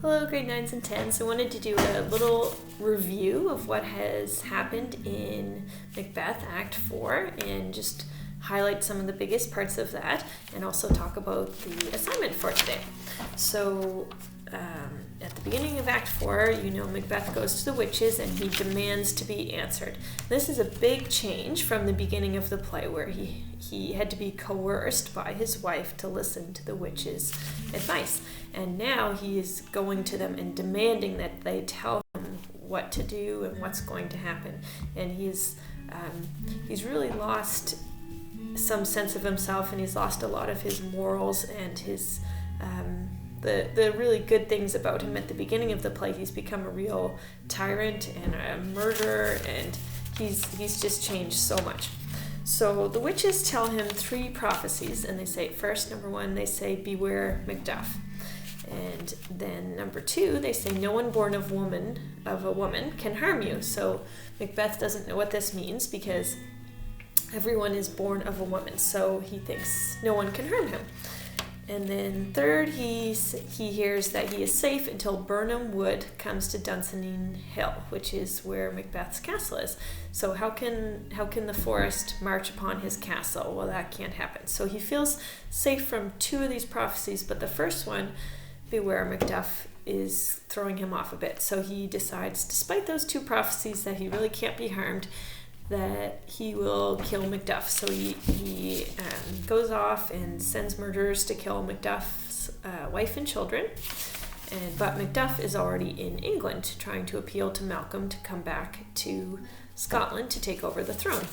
Hello, grade 9s and 10s. I wanted to do a little review of what has happened in Macbeth Act 4 and just highlight some of the biggest parts of that and also talk about the assignment for today. So at the beginning of Act 4, Macbeth goes to the witches and he demands to be answered. This is a big change from the beginning of the play where he had to be coerced by his wife to listen to the witches' advice. And now he is going to them and demanding that they tell him what to do and what's going to happen. And he's really lost some sense of himself, and he's lost a lot of his morals and his the really good things about him at the beginning of the play. He's become a real tyrant and a murderer, and he's just changed so much. So the witches tell him 3 prophecies, and they say, first, number 1, they say, beware Macduff. And then number 2, they say, no one born of a woman can harm you. So Macbeth doesn't know what this means because everyone is born of a woman. So he thinks no one can harm him. And then third, he hears that he is safe until Birnam Wood comes to Dunsinane Hill, which is where Macbeth's castle is. So how can the forest march upon his castle? Well, that can't happen. So he feels safe from 2 of these prophecies, but the first one, beware Macduff, is throwing him off a bit. So he decides, despite those 2 prophecies, that he really can't be harmed, that he will kill Macduff. So he goes off and sends murderers to kill Macduff's wife and children. But Macduff is already in England trying to appeal to Malcolm to come back to Scotland to take over the throne.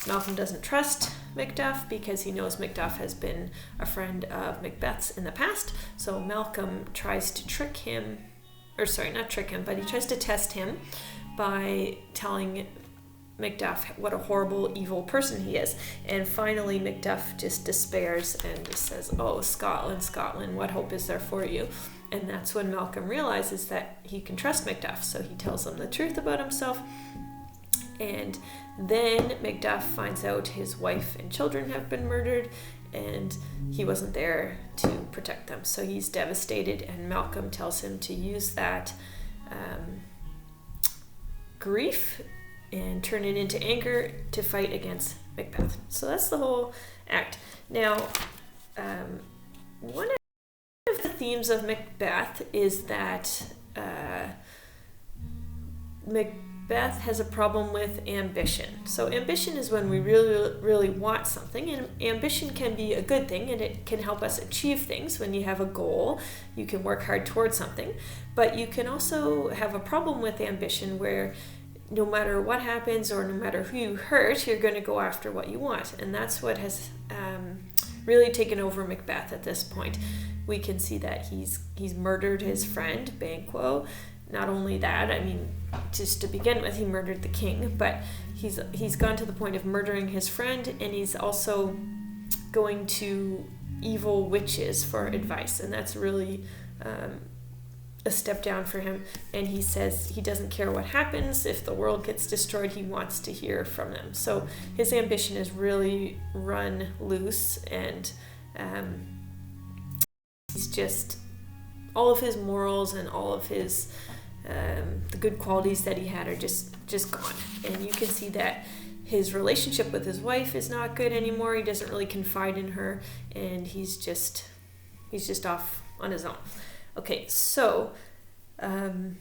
Malcolm doesn't trust Macduff because he knows Macduff has been a friend of Macbeth's in the past. So Malcolm tries to trick him, but he tries to test him by telling Macduff what a horrible, evil person he is. And finally Macduff just despairs and just says, oh, Scotland, what hope is there for you? And that's when Malcolm realizes that he can trust Macduff. So he tells him the truth about himself. And then Macduff finds out his wife and children have been murdered and he wasn't there to protect them. So he's devastated, and Malcolm tells him to use that grief and turn it into anger to fight against Macbeth. So that's the whole act. Now, one of the themes of Macbeth is that Macbeth has a problem with ambition. So ambition is when we really, really want something, and ambition can be a good thing, and it can help us achieve things. When you have a goal, you can work hard towards something, but you can also have a problem with ambition where no matter what happens or no matter who you hurt, you're going to go after what you want. And that's what has really taken over Macbeth at this point. We can see that he's murdered his friend, Banquo. Not only that, just to begin with, he murdered the king, but he's gone to the point of murdering his friend, and he's also going to evil witches for advice. And that's really a step down for him. And he says he doesn't care what happens. If the world gets destroyed, he wants to hear from them. So his ambition is really run loose, and he's just, all of his morals and all of his the good qualities that he had are just gone. And you can see that his relationship with his wife is not good anymore. He doesn't really confide in her, and he's just off on his own. Okay, so the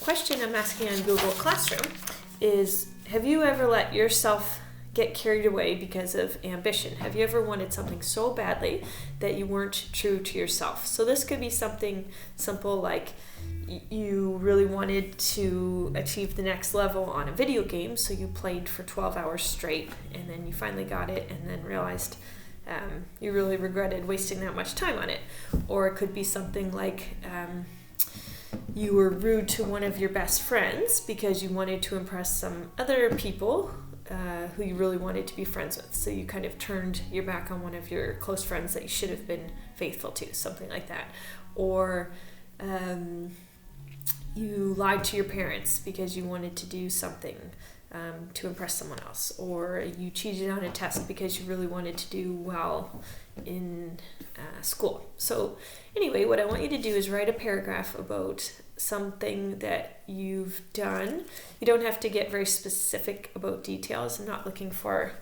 question I'm asking on Google Classroom is, have you ever let yourself get carried away because of ambition? Have you ever wanted something so badly that you weren't true to yourself? So this could be something simple like you really wanted to achieve the next level on a video game, so you played for 12 hours straight, and then you finally got it and then realized you really regretted wasting that much time on it. Or it could be something like you were rude to one of your best friends because you wanted to impress some other people who you really wanted to be friends with. So you kind of turned your back on one of your close friends that you should have been faithful to, something like that. Or you lied to your parents because you wanted to do something to impress someone else, or you cheated on a test because you really wanted to do well in school. So anyway, what I want you to do is write a paragraph about something that you've done. You don't have to get very specific about details. I'm not looking for,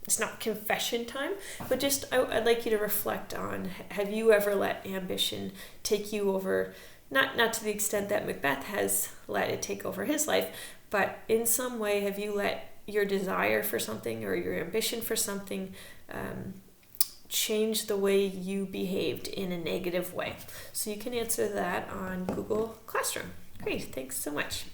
it's not confession time, but just I'd like you to reflect on, have you ever let ambition take you over, not to the extent that Macbeth has let it take over his life, but in some way have you let your desire for something or your ambition for something change the way you behaved in a negative way? So you can answer that on Google Classroom. Great, thanks so much.